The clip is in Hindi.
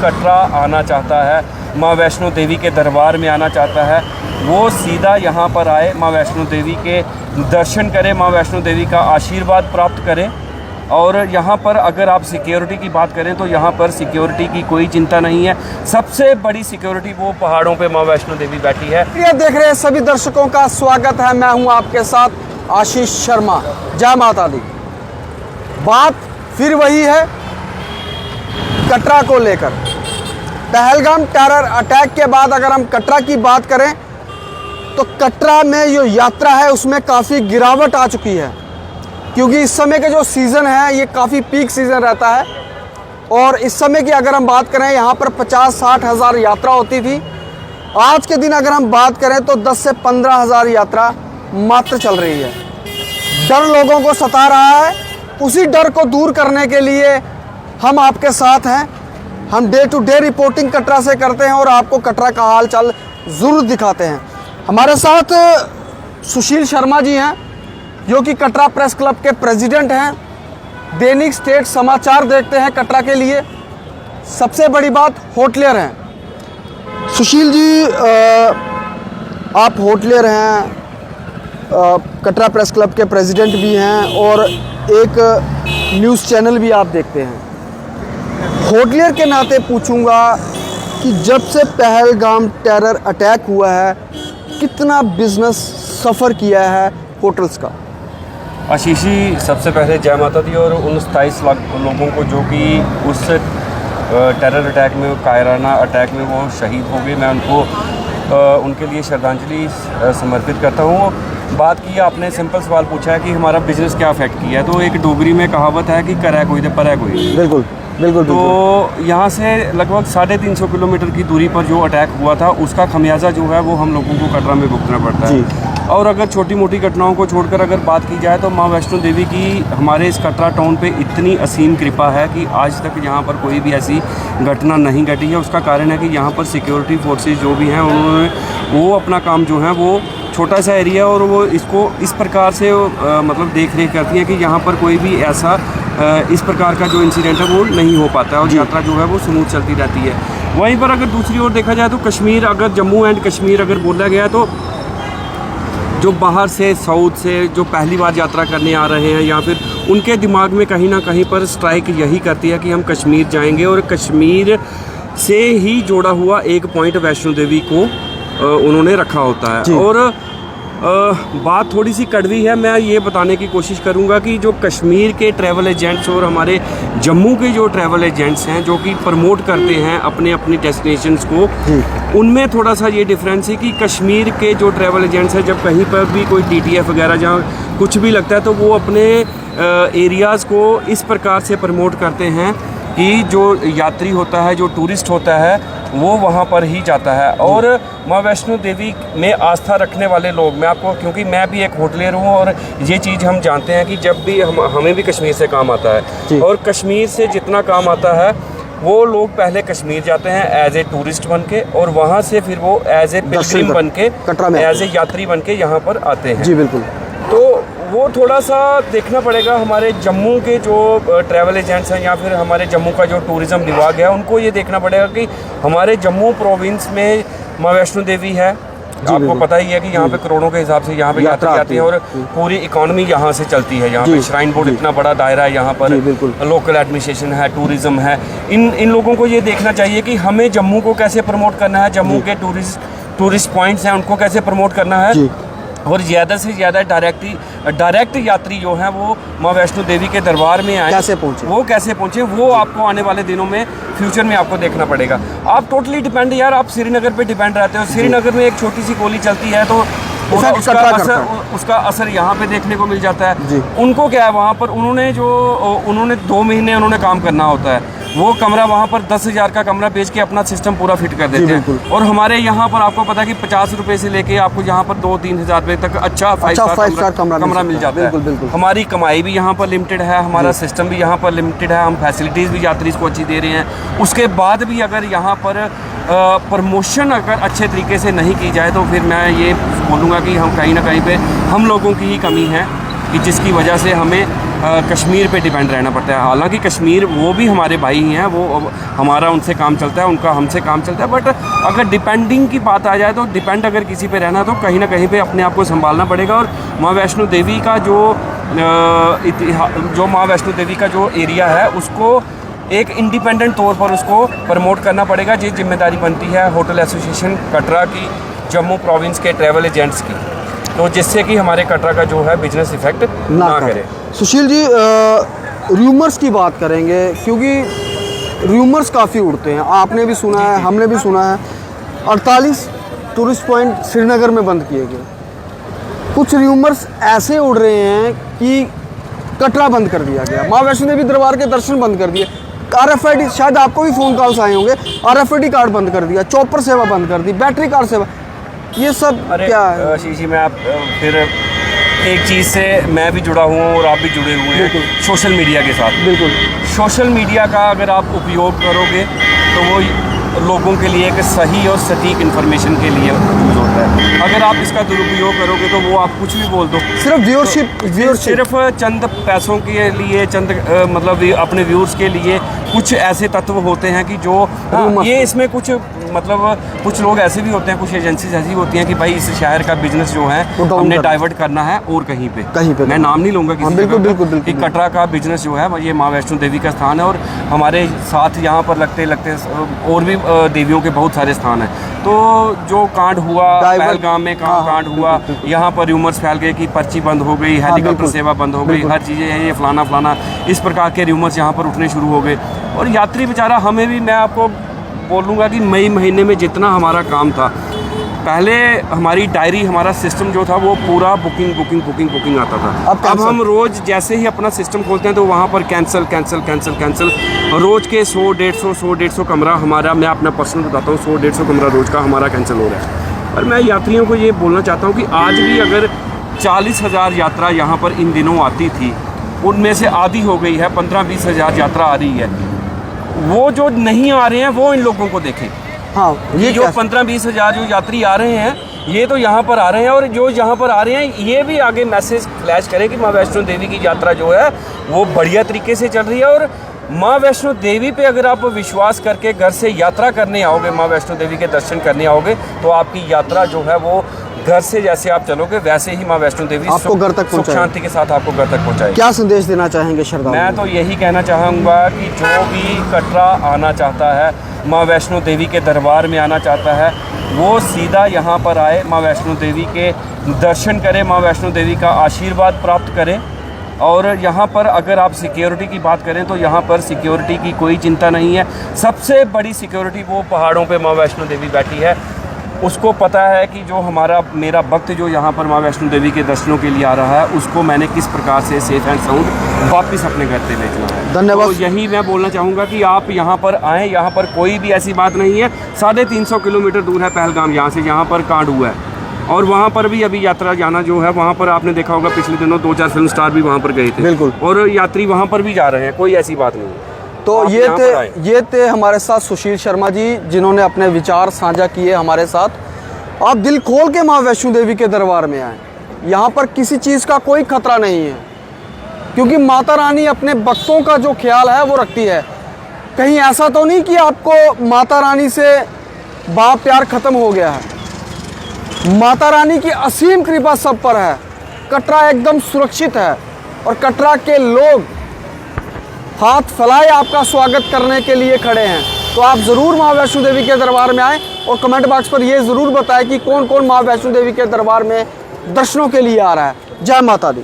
कटरा आना चाहता है, माँ वैष्णो देवी के दरबार में आना चाहता है, वो सीधा यहाँ पर आए, माँ वैष्णो देवी के दर्शन करें, माँ वैष्णो देवी का आशीर्वाद प्राप्त करें। और यहाँ पर अगर आप सिक्योरिटी की बात करें तो यहाँ पर सिक्योरिटी की कोई चिंता नहीं है। सबसे बड़ी सिक्योरिटी वो पहाड़ों पे माँ वैष्णो देवी बैठी है। ये देख रहे हैं सभी दर्शकों का स्वागत है, मैं हूँ आपके साथ आशीष शर्मा। जय माता दी। बात फिर वही है कटरा को लेकर। पहलगाम टेरर अटैक के बाद अगर हम कटरा की बात करें तो कटरा में जो यात्रा है उसमें काफ़ी गिरावट आ चुकी है, क्योंकि इस समय के जो सीज़न है ये काफ़ी पीक सीज़न रहता है। और इस समय की अगर हम बात करें यहाँ पर 50-60 हज़ार यात्रा होती थी। आज के दिन अगर हम बात करें तो 10 से 15 हज़ार यात्रा मात्र चल रही है। डर लोगों को सता रहा है, उसी डर को दूर करने के लिए हम आपके साथ हैं। हम day to day reporting Katra से करते हैं और आपको कटरा का हाल चाल ज़रूर दिखाते हैं। हमारे साथ सुशील शर्मा जी हैं जो कि कटरा प्रेस क्लब के प्रेसिडेंट हैं। दैनिक स्टेट समाचार देखते हैं कटरा के लिए। सबसे बड़ी बात होटलियर हैं। सुशील जी, आप होटलियर हैं, कटरा प्रेस क्लब के प्रेसिडेंट भी हैं और एक न्यूज़ चैनल भी आप देखते हैं। होटलियर के नाते पूछूंगा कि जब से पहलगाम टेरर अटैक हुआ है कितना बिजनेस सफ़र किया है होटल्स का? आशीषी, सबसे पहले जय माता दी। और उन 27 लाख लोगों को जो कि उस टेरर अटैक में, कायराना अटैक में वो शहीद हो गए, मैं उनके लिए श्रद्धांजलि समर्पित करता हूँ। बात की आपने, सिंपल सवाल पूछा है कि हमारा बिजनेस क्या अफेक्ट किया है। तो एक डोगरी में कहावत है कि कर है कोई तो पर है कोई। बिल्कुल बिल्कुल। तो यहाँ से लगभग 350 किलोमीटर की दूरी पर जो अटैक हुआ था उसका खमियाजा जो है वो हम लोगों को कटरा में भुगतना पड़ता है। और अगर छोटी मोटी घटनाओं को छोड़कर अगर बात की जाए तो माँ वैष्णो देवी की हमारे इस कटरा टाउन पे इतनी असीम कृपा है कि आज तक यहाँ पर कोई भी ऐसी घटना नहीं घटी है। उसका कारण है कि यहाँ पर सिक्योरिटी फोर्सेस जो भी हैं उन्होंने वो अपना काम जो है वो छोटा सा एरिया और वो इसको इस प्रकार से मतलब देख रेख करती हैं कि यहाँ पर कोई भी ऐसा इस प्रकार का जो इंसिडेंट है वो नहीं हो पाता है और यात्रा जो है वो स्मूथ चलती रहती है। वहीं पर अगर दूसरी ओर देखा जाए तो कश्मीर, अगर जम्मू एंड कश्मीर अगर बोला गया तो जो बाहर से, साउथ से जो पहली बार यात्रा करने आ रहे हैं या फिर उनके दिमाग में कहीं ना कहीं पर स्ट्राइक यही करती है कि हम कश्मीर जाएंगे और कश्मीर से ही जुड़ा हुआ एक पॉइंट वैष्णो देवी को उन्होंने रखा होता है। और बात थोड़ी सी कड़वी है, मैं ये बताने की कोशिश करूंगा कि जो कश्मीर के ट्रैवल एजेंट्स और हमारे जम्मू के जो ट्रैवल एजेंट्स हैं जो कि प्रमोट करते हैं अपने अपनी डेस्टिनेशंस को, उनमें थोड़ा सा ये डिफरेंस है कि कश्मीर के जो ट्रैवल एजेंट्स हैं जब कहीं पर भी कोई TTF वगैरह जहाँ कुछ भी लगता है तो वो अपने एरियाज़ को इस प्रकार से प्रमोट करते हैं कि जो यात्री होता है, जो टूरिस्ट होता है वो वहाँ पर ही जाता है। और माँ वैष्णो देवी में आस्था रखने वाले लोग, मैं आपको, क्योंकि मैं भी एक होटलियर हूँ और ये चीज़ हम जानते हैं कि जब भी हमें भी कश्मीर से काम आता है और कश्मीर से जितना काम आता है वो लोग पहले कश्मीर जाते हैं एज ए टूरिस्ट बन के और वहाँ से फिर वो एज ए पिलग्रिम बन के, एज ए यात्री बन के यहाँ पर आते हैं। जी बिल्कुल। तो वो थोड़ा सा देखना पड़ेगा हमारे जम्मू के जो ट्रैवल एजेंट्स हैं या फिर हमारे जम्मू का जो टूरिज़्म विभाग है उनको ये देखना पड़ेगा कि हमारे जम्मू प्रोविंस में माँ वैष्णो देवी है। आपको पता ही है कि यहाँ पे करोड़ों के हिसाब से यहाँ पे यात्रा आती है और पूरी इकोनॉमी यहाँ से चलती है। यहाँ पे श्राइन बोर्ड इतना बड़ा दायरा है, यहाँ पर लोकल एडमिनिस्ट्रेशन है, टूरिज्म है। इन लोगों को ये देखना चाहिए कि हमें जम्मू को कैसे प्रमोट करना है, जम्मू के टूरिस्ट पॉइंट्स हैं उनको कैसे प्रमोट करना है और ज़्यादा से ज़्यादा डायरेक्ट यात्री जो हैं वो माँ वैष्णो देवी के दरबार में आए, कैसे पहुँचे वो आपको आने वाले दिनों में, फ्यूचर में आपको देखना पड़ेगा। आप टोटली डिपेंड, यार आप श्रीनगर पे डिपेंड रहते हो। श्रीनगर में एक छोटी सी गोली चलती है तो उसका असर यहाँ पे देखने को मिल जाता है। उनको क्या है, वहाँ पर उन्होंने 2 महीने उन्होंने काम करना होता है, वो कमरा वहाँ पर 10,000 का कमरा बेच के अपना सिस्टम पूरा फिट कर देते हैं। और हमारे यहाँ पर आपको पता है कि 50 रुपए से लेके आपको यहाँ पर 2-3 हज़ार रुपए तक अच्छा 5 स्टार कमरा मिल जाता है। हमारी कमाई भी यहाँ पर लिमिटेड है, हमारा सिस्टम भी यहाँ पर लिमिटेड है, हम फैसिलिटीज़ भी यात्री को अच्छी दे रहे हैं। उसके बाद भी अगर यहाँ पर प्रमोशन अगर अच्छे तरीके से नहीं की जाए तो फिर मैं ये बोलूँगा कि हम कहीं ना कहीं पे हम लोगों की ही कमी है कि जिसकी वजह से हमें कश्मीर पे डिपेंड रहना पड़ता है। हालांकि कश्मीर वो भी हमारे भाई ही हैं, वो हमारा उनसे काम चलता है, उनका हमसे काम चलता है, बट अगर डिपेंडिंग की बात आ जाए तो डिपेंड अगर किसी पे रहना तो कहीं ना कहीं पे अपने आप को संभालना पड़ेगा। और माँ वैष्णो देवी का जो माँ वैष्णो देवी का जो एरिया है उसको एक इंडिपेंडेंट तौर पर उसको प्रमोट करना पड़ेगा। ये जिम्मेदारी बनती है होटल एसोसिएशन कटरा की, जम्मू प्रोविंस के ट्रैवल एजेंट्स की, तो जिससे कि हमारे कटरा का जो है बिजनेस इफेक्ट ना करे। सुशील जी, र्यूमर्स की बात करेंगे क्योंकि र्यूमर्स काफ़ी उड़ते हैं, आपने भी सुना है, हमने भी सुना है। 48 टूरिस्ट पॉइंट श्रीनगर में बंद किए गए। कुछ र्यूमर्स ऐसे उड़ रहे हैं कि कटरा बंद कर दिया गया, माँ वैष्णो देवी दरबार के दर्शन बंद कर दिए, RFID, शायद आपको भी फ़ोन कॉल्स आए होंगे, RFID कार्ड बंद कर दिया, चॉपर सेवा बंद कर दी, बैटरी कार सेवा, ये सब क्या है? आशीष जी, मैं आप फिर एक चीज़ से मैं भी जुड़ा हुआ हूँ और आप भी जुड़े हुए हैं सोशल मीडिया के साथ। बिल्कुल, सोशल मीडिया का अगर आप उपयोग करोगे तो वो लोगों के लिए एक सही और सटीक इन्फॉर्मेशन के लिए यूज़ होता है। अगर आप इसका दुरुपयोग करोगे तो वो आप कुछ भी बोल दो, सिर्फ व्यूअरशिप सिर्फ चंद पैसों के लिए, चंद मतलब अपने व्यूअर्स के लिए कुछ ऐसे तत्व होते हैं कि जो ये इसमें कुछ मतलब कुछ लोग ऐसे भी होते हैं, कुछ एजेंसीज ऐसी होती हैं कि भाई इस शहर का बिजनेस जो है हमने डाइवर्ट करना है और कहीं पे मैं नाम नहीं लूँगा किसी बिल्कुल कि कटरा का बिजनेस जो है ये माँ वैष्णो देवी का स्थान है और हमारे साथ यहाँ पर लगते और भी देवियों के बहुत सारे स्थान हैं। तो जो कांड हुआ पहलगाम में, कांड हुआ, यहाँ पर र्यूमर्स फैल गए कि पर्ची बंद हो गई, हेलीकॉप्टर सेवा बंद हो गई, हर चीज़ें ये फलाना, इस प्रकार के र्यूमर्स यहाँ पर उठने शुरू हो गए। और यात्री बेचारा, हमें भी, मैं आपको बोलूँगा कि मई महीने में जितना हमारा काम था, पहले हमारी डायरी, हमारा सिस्टम जो था वो पूरा बुकिंग आता था। अब हम रोज़ जैसे ही अपना सिस्टम खोलते हैं तो वहाँ पर कैंसिल। रोज़ के 100-150 कमरा हमारा, मैं अपना पर्सनल बताता हूँ, 100-150 कमरा रोज़ का हमारा कैंसिल हो रहा है। और मैं यात्रियों को ये बोलना चाहता हूँ कि आज भी अगर 40,000 यात्रा यहाँ पर इन दिनों आती थी, उनमें से आधी हो गई है, 15-20 हज़ार यात्रा आ रही है। वो जो नहीं आ रहे हैं वो इन लोगों को देखें। हाँ, ये जो 15-20 हज़ार जो यात्री आ रहे हैं, ये तो यहाँ पर आ रहे हैं, और जो यहाँ पर आ रहे हैं ये भी आगे मैसेज फ्लैश करें कि माँ वैष्णो देवी की यात्रा जो है वो बढ़िया तरीके से चल रही है। और माँ वैष्णो देवी पे अगर आप विश्वास करके घर से यात्रा करने आओगे, माँ वैष्णो देवी के दर्शन करने आओगे, तो आपकी यात्रा जो है वो घर से जैसे आप चलोगे वैसे ही माँ वैष्णो देवी आपको घर तक सुख शांति के साथ आपको घर तक पहुँचाएगी। क्या संदेश देना चाहेंगे श्रद्धालु? मैं तो यही कहना चाहूँगा कि जो भी कटरा आना चाहता है, माँ वैष्णो देवी के दरबार में आना चाहता है, वो सीधा यहाँ पर आए, माँ वैष्णो देवी के दर्शन करें, माँ वैष्णो देवी का आशीर्वाद प्राप्त करें। और यहाँ पर अगर आप सिक्योरिटी की बात करें तो यहाँ पर सिक्योरिटी की कोई चिंता नहीं है। सबसे बड़ी सिक्योरिटी वो पहाड़ों पे माँ वैष्णो देवी बैठी है, उसको पता है कि जो मेरा भक्त जो यहाँ पर माँ वैष्णो देवी के दर्शनों के लिए आ रहा है, उसको मैंने किस प्रकार से सेफ एंड साउंड वापस अपने घर पे भेजना है। धन्यवाद। तो यही मैं बोलना चाहूँगा कि आप यहाँ पर आएँ, यहाँ पर कोई भी ऐसी बात नहीं है। 350 किलोमीटर दूर है पहलगाम यहाँ से, जहाँ पर कांड हुआ है, और वहाँ पर भी अभी यात्रा जाना जो है, वहाँ पर आपने देखा होगा पिछले दिनों 2-4 फिल्म स्टार भी वहाँ पर गए थे। बिल्कुल। और यात्री वहाँ पर भी जा रहे हैं, कोई ऐसी बात नहीं। तो ये थे हमारे साथ सुशील शर्मा जी, जिन्होंने अपने विचार साझा किए हमारे साथ। आप दिल खोल के माँ वैष्णो देवी के दरबार में आए, यहाँ पर किसी चीज़ का कोई खतरा नहीं है, क्योंकि माता रानी अपने भक्तों का जो ख्याल है वो रखती है। कहीं ऐसा तो नहीं कि आपको माता रानी से भाव प्यार खत्म हो गया है। माता रानी की असीम कृपा सब पर है। कटरा एकदम सुरक्षित है और कटरा के लोग हाथ फैलाए आपका स्वागत करने के लिए खड़े हैं। तो आप ज़रूर माँ वैष्णो देवी के दरबार में आएँ और कमेंट बॉक्स पर ये ज़रूर बताएं कि कौन कौन माँ वैष्णो देवी के दरबार में दर्शनों के लिए आ रहा है। जय माता दी।